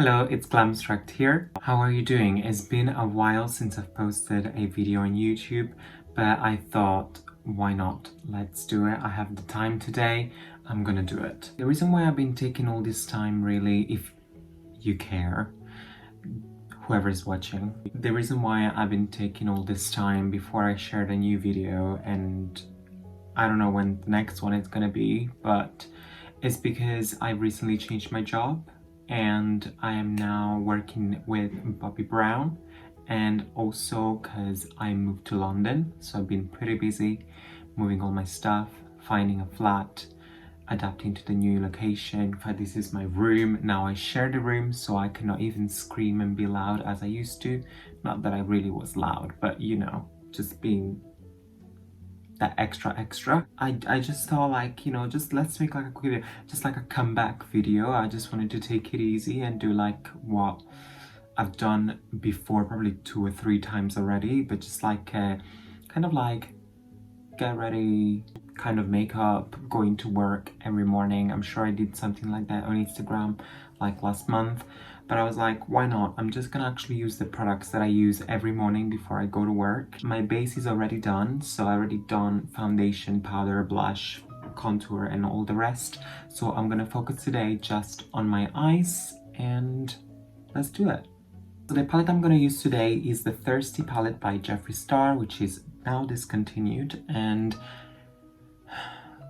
Hello, it's Glamstract here. How are you doing? It's been a while since I've posted a video on YouTube, but I thought, why not? Let's do it. I have the time today. I'm gonna do it. The reason why I've been taking all this time, really, if you care, whoever's watching, the reason why I've been taking all this time before I shared a new video, and I don't know when the next one is gonna be, but it's because I recently changed my job and I am now working with Bobbi Brown, and also because I moved to London, so I've been pretty busy moving all my stuff, finding a flat, adapting to the new location. In fact, this is my room. Now I share the room, so I cannot even scream and be loud as I used to. Not that I really was loud, but you know, just being that extra. I just thought, like, you know, just let's make like a quick video, just like a comeback video. I just wanted to take it easy and do like what I've done before, probably 2 or 3 times already, but just like kind of like get ready kind of makeup, going to work every morning. I'm sure I did something like that on Instagram like last month, but I was like, why not? I'm just gonna actually use the products that I use every morning before I go to work. My base is already done, so I already done foundation, powder, blush, contour, and all the rest. So I'm gonna focus today just on my eyes, and let's do it. So the palette I'm gonna use today is the Thirsty palette by Jeffree, which is now discontinued, and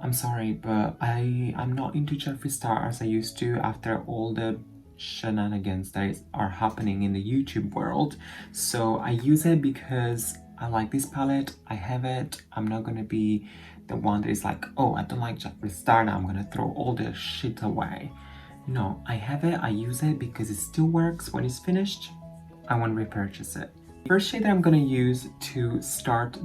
I'm sorry, but I'm not into Jeffree as I used to after all the shenanigans that are happening in the YouTube world. So I use it because I like this palette, I have it. I'm not gonna be the one that is like, oh, I don't like Jeffree now, I'm gonna throw all the shit away. No, I have it, I use it because it still works. When it's finished, I won't repurchase it. First shade that I'm gonna use to start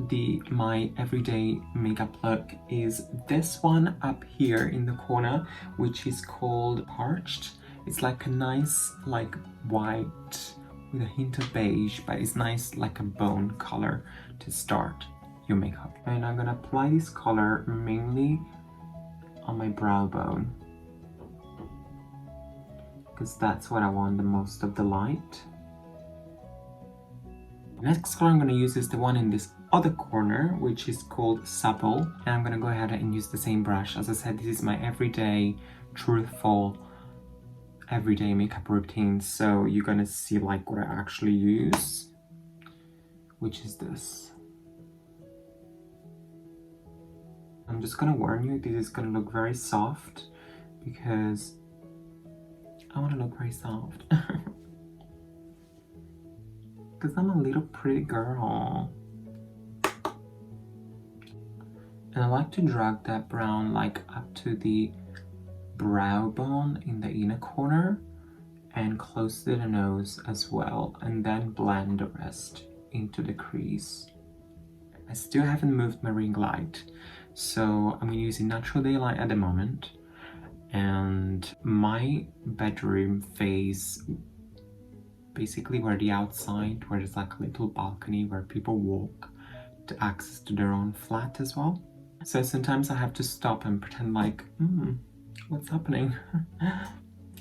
my everyday makeup look is this one up here in the corner, which is called Parched. It's like a nice like white with a hint of beige, but it's nice like a bone color to start your makeup. And I'm gonna apply this color mainly on my brow bone, because that's what I want the most of the light. The next color I'm going to use is the one in this other corner, which is called Supple, and I'm going to go ahead and use the same brush. As I said, this is my everyday, truthful, everyday makeup routine, so you're going to see like what I actually use, which is this. I'm just going to warn you, this is going to look very soft because I want to look very soft. Because I'm a little pretty girl. And I like to drag that brown like up to the brow bone in the inner corner and close to the nose as well, and then blend the rest into the crease. I still haven't moved my ring light, so I'm using natural daylight at the moment, and my bedroom face, basically where the outside, where there's like a little balcony where people walk to access to their own flat as well. So sometimes I have to stop and pretend like, what's happening?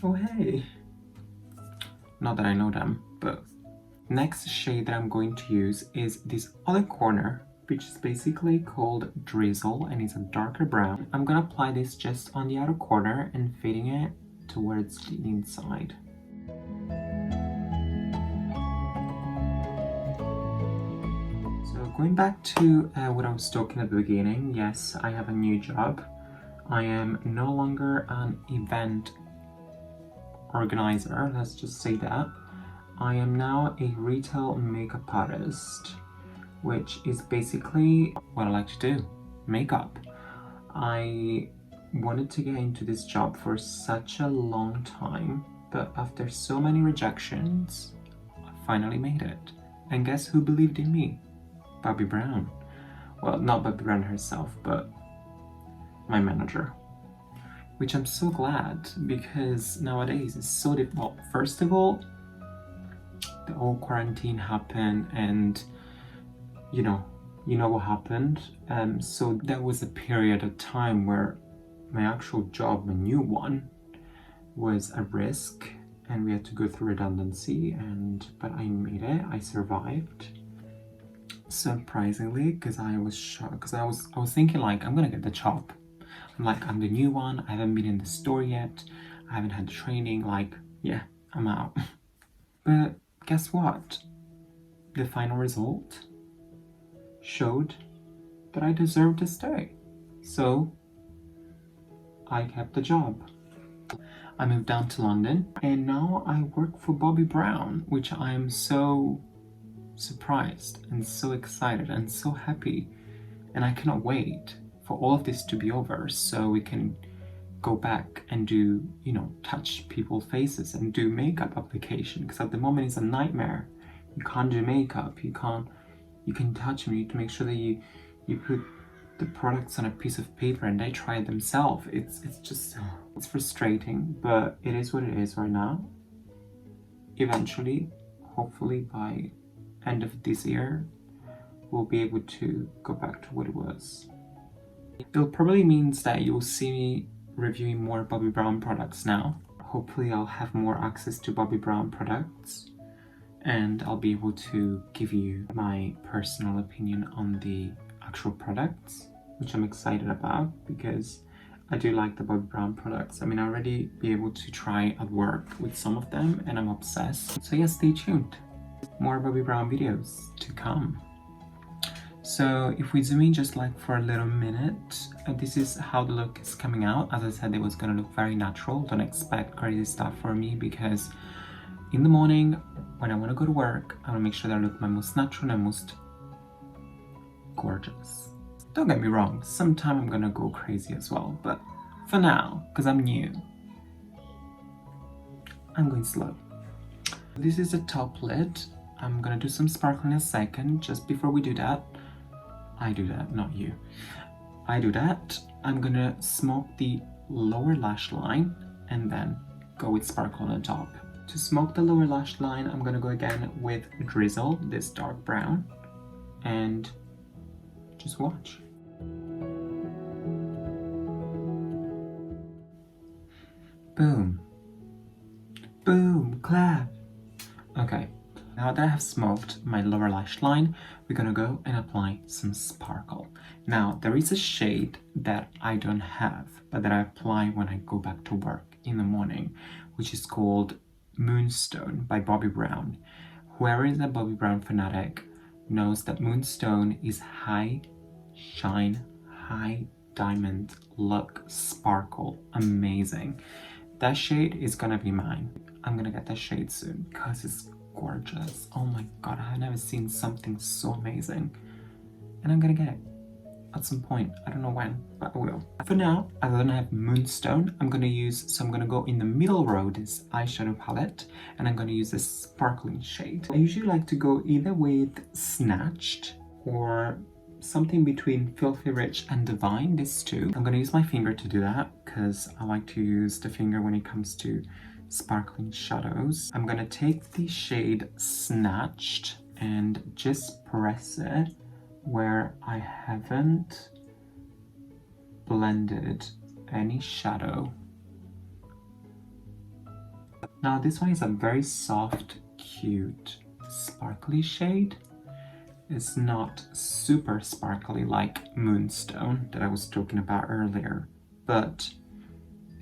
Oh, hey. Not that I know them, but next shade that I'm going to use is this other corner, which is basically called Drizzle, and it's a darker brown. I'm gonna apply this just on the outer corner and fading it towards the inside. Going back to what I was talking at the beginning, yes, I have a new job. I am no longer an event organizer, let's just say that. I am now a retail makeup artist, which is basically what I like to do, makeup. I wanted to get into this job for such a long time, but after so many rejections, I finally made it. And guess who believed in me? Bobbi Brown. Well, not Bobbi Brown herself, but my manager. Which I'm so glad, because nowadays it's so difficult. First of all, the whole quarantine happened, and you know what happened. So there was a period of time where my actual job, my new one, was a risk, and we had to go through redundancy, but I made it. I survived, surprisingly, because I was shocked, because I was thinking like, I'm gonna get the job. I'm like, I'm the new one, I haven't been in the store yet, I haven't had training, like, yeah, I'm out. But guess what? The final result showed that I deserved to stay. So I kept the job. I moved down to London and now I work for Bobbi Brown, which I am so surprised and so excited and so happy. And I cannot wait for all of this to be over so we can go back and do, you know, touch people's faces and do makeup application, because at the moment it's a nightmare. You can't do makeup, you can touch them, you need to make sure that you put the products on a piece of paper and they try it themselves. It's just, it's frustrating, but it is what it is right now. Eventually, hopefully by end of this year, we'll be able to go back to what it was. It probably means that you'll see me reviewing more Bobbi Brown products now. Hopefully I'll have more access to Bobbi Brown products and I'll be able to give you my personal opinion on the actual products, which I'm excited about because I do like the Bobbi Brown products. I mean, I already be able to try at work with some of them and I'm obsessed. So yeah, stay tuned. More Bobbi Brown videos to come. So if we zoom in just like for a little minute, this is how the look is coming out. As I said, it was gonna look very natural. Don't expect crazy stuff for me because in the morning when I want to go to work, I want to make sure that I look my most natural and most gorgeous. Don't get me wrong, sometime I'm gonna go crazy as well, but for now, because I'm new, I'm going slow. This is a top lid. I'm gonna do some sparkling in a second. Just before we do that, I do that, not you. I do that. I'm gonna smoke the lower lash line and then go with sparkle on the top. To smoke the lower lash line, I'm gonna go again with Drizzle, this dark brown, and just watch. Boom. Boom, clap. Okay, now that I have smoked my lower lash line, we're gonna go and apply some sparkle. Now, there is a shade that I don't have, but that I apply when I go back to work in the morning, which is called Moonstone by Bobbi Brown. Whoever is a Bobbi Brown fanatic knows that Moonstone is high shine, high diamond look, sparkle, amazing. That shade is gonna be mine. I'm gonna get that shade soon because it's gorgeous. Oh my god, I have never seen something so amazing. And I'm gonna get it at some point. I don't know when, but I will. For now, as I don't have Moonstone, I'm gonna go in the middle row, this eyeshadow palette, and I'm gonna use this sparkling shade. I usually like to go either with Snatched or something between Filthy Rich and Divine, this two. I'm gonna use my finger to do that because I like to use the finger when it comes to sparkling shadows. I'm gonna take the shade Snatched and just press it where I haven't blended any shadow. Now this one is a very soft, cute, sparkly shade. It's not super sparkly like Moonstone that I was talking about earlier, but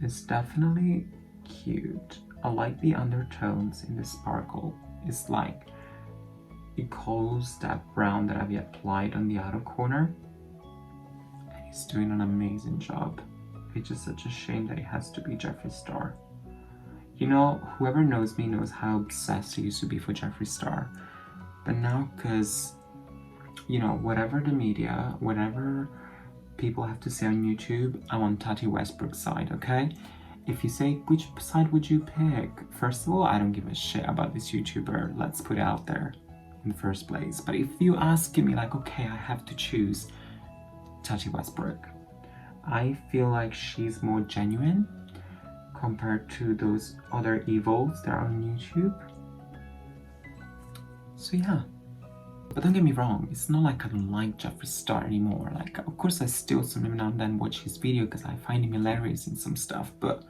it's definitely cute. I like the undertones in the sparkle. It's like it calls that brown that I've applied on the outer corner, and he's doing an amazing job. It's just such a shame that it has to be Jeffree Star. You know, whoever knows me knows how obsessed I used to be for Jeffree Star, but now, because you know, whatever the media, whatever people have to say on YouTube, I'm on Tati Westbrook's side, okay? If you say, which side would you pick? First of all, I don't give a shit about this YouTuber, let's put it out there in the first place. But if you ask me like, okay, I have to choose Tati Westbrook, I feel like she's more genuine compared to those other evils that are on YouTube. So yeah. But don't get me wrong, it's not like I don't like Jeffree Star anymore. Like, of course I still every now and then watch his video because I find him hilarious in some stuff, but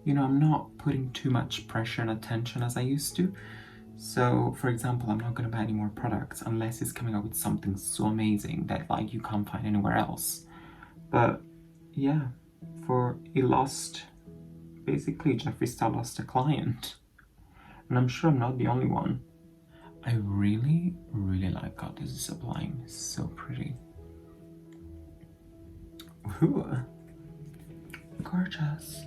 you know, I'm not putting too much pressure and attention as I used to. So, for example, I'm not going to buy any more products unless it's coming up with something so amazing that like you can't find anywhere else. But yeah, basically Jeffree Star lost a client. And I'm sure I'm not the only one. I really, really like how this is applying. It's so pretty. Ooh, gorgeous.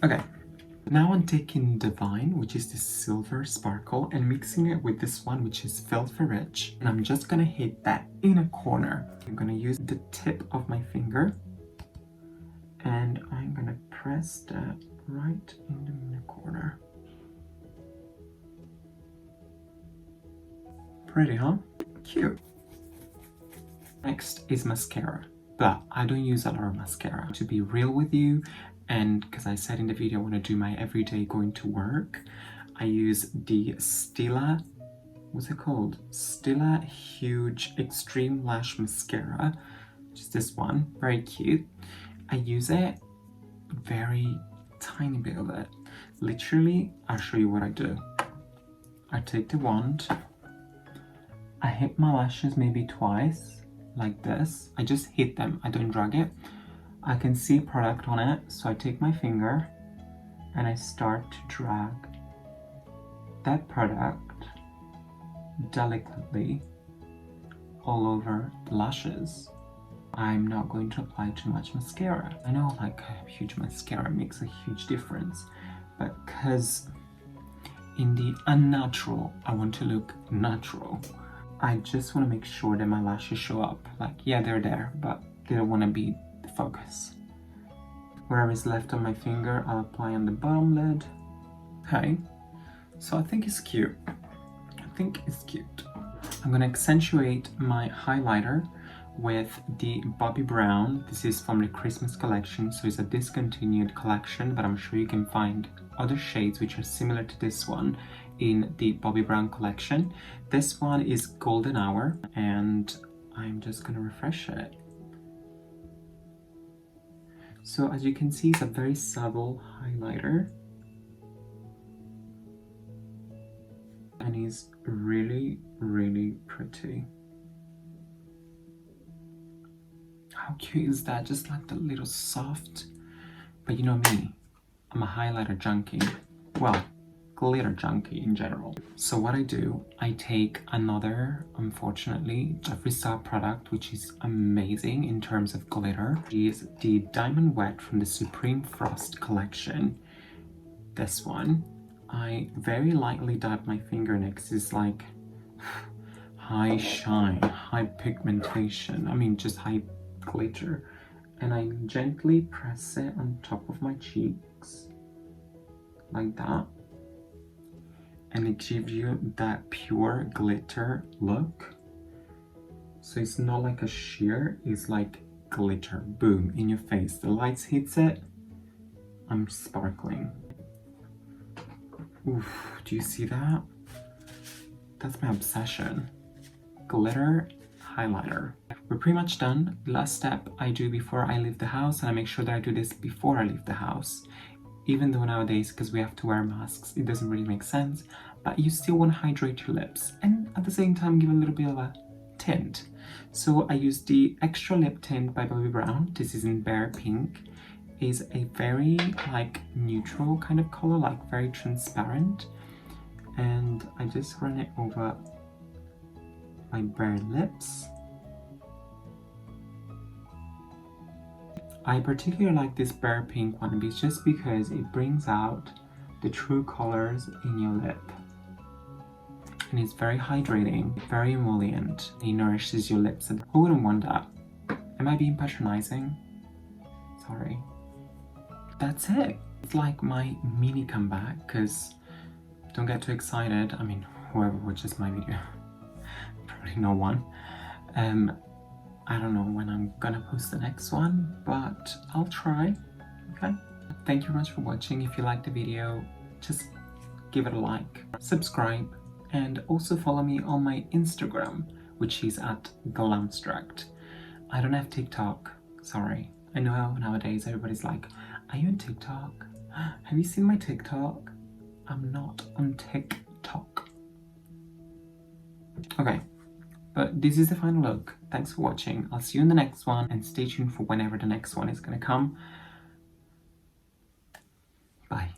Okay, now I'm taking Divine, which is this silver sparkle, and mixing it with this one, which is Filthy Rich. And I'm just gonna hit that inner corner. I'm gonna use the tip of my finger, and I'm gonna press that right in the inner corner. Pretty, huh? Cute. Next is mascara, but I don't use a lot of mascara. To be real with you, and because I said in the video I want to do my everyday going to work, I use the Stila, what's it called? Stila Huge Extreme Lash Mascara, which is this one, very cute. I use it, very tiny bit of it. Literally, I'll show you what I do. I take the wand, I hit my lashes maybe twice, like this. I just hit them, I don't drag it. I can see product on it, so I take my finger and I start to drag that product delicately all over the lashes. I'm not going to apply too much mascara. I know like a huge mascara makes a huge difference, but because in the unnatural, I want to look natural, I just want to make sure that my lashes show up. Like, yeah, they're there, but they don't want to be the focus. Wherever is left on my finger, I'll apply on the bottom lid. Okay, so I think it's cute. I'm gonna accentuate my highlighter with the Bobbi Brown. This is from the Christmas collection, so it's a discontinued collection, but I'm sure you can find other shades which are similar to this one in the Bobbi Brown collection. This one is Golden Hour, and I'm just gonna refresh it. So as you can see, it's a very subtle highlighter, and it's really, really pretty. How cute is that? Just like the little soft, but you know me, I'm a highlighter junkie. Well, glitter junkie in general. So what I do, I take another, unfortunately, Jeffree Star product, which is amazing in terms of glitter. It is the Diamond Wet from the Supreme Frost collection. This one. I very lightly dab my finger next. It's like high shine, high pigmentation. I mean, just high glitter. And I gently press it on top of my cheeks. Like that. And it gives you that pure glitter look. So it's not like a sheer, it's like glitter, boom, in your face. The lights hits it, I'm sparkling. Oof, do you see that? That's my obsession. Glitter highlighter. We're pretty much done. The last step I do before I leave the house, and I make sure that I do this before I leave the house. Even though nowadays, because we have to wear masks, it doesn't really make sense, but you still want to hydrate your lips and at the same time give a little bit of a tint. So I use the Extra Lip Tint by Bobbi Brown. This is in Bare Pink. It's a very like neutral kind of color, like very transparent. And I just run it over my bare lips. I particularly like this Bare Pink one just because it brings out the true colors in your lip. And it's very hydrating, very emollient. It nourishes your lips, and who wouldn't want that? Am I being patronizing? Sorry. That's it. It's like my mini comeback, because don't get too excited. I mean, whoever watches my video, probably no one. I don't know when I'm gonna post the next one, but I'll try, okay? Thank you very much for watching. If you liked the video, just give it a like, subscribe, and also follow me on my Instagram, which is at Glamstract. I don't have TikTok, sorry. I know how nowadays everybody's like, Are you on TikTok? Have you seen my TikTok? I'm not on TikTok. Okay, but this is the final look. Thanks for watching. I'll see you in the next one, and stay tuned for whenever the next one is gonna come. Bye.